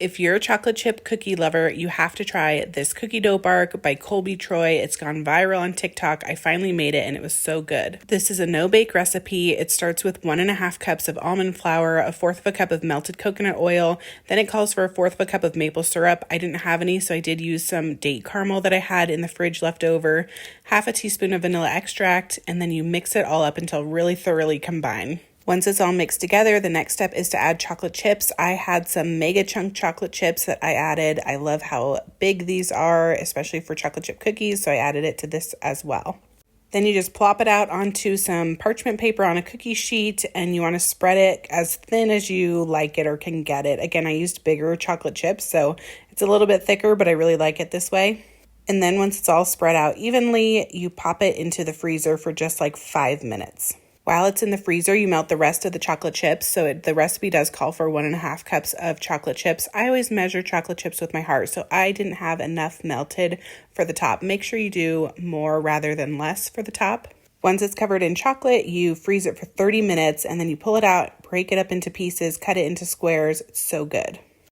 If you're a chocolate chip cookie lover, you have to try this cookie dough bark by Colby Troy. It's gone viral on TikTok. I finally made it and it was so good. This is a no-bake recipe. It starts with 1.5 cups of almond flour, 1/4 cup of melted coconut oil. Then it calls for 1/4 cup of maple syrup. I didn't have any, so I did use some date caramel that I had in the fridge left over, 1/2 teaspoon of vanilla extract, and then you mix it all up until really thoroughly combined. Once it's all mixed together, the next step is to add chocolate chips. I had some mega chunk chocolate chips that I added. I love how big these are, especially for chocolate chip cookies, so I added it to this as well. Then you just plop it out onto some parchment paper on a cookie sheet, and you want to spread it as thin as you like it or can get it. Again, I used bigger chocolate chips, so it's a little bit thicker, but I really like it this way. And then once it's all spread out evenly, you pop it into the freezer for just like 5 minutes. While it's in the freezer, you melt the rest of the chocolate chips. So the recipe does call for 1.5 cups of chocolate chips. I always measure chocolate chips with my heart, so I didn't have enough melted for the top. Make sure you do more rather than less for the top. Once it's covered in chocolate, you freeze it for 30 minutes, and then you pull it out, break it up into pieces, cut it into squares. It's so good.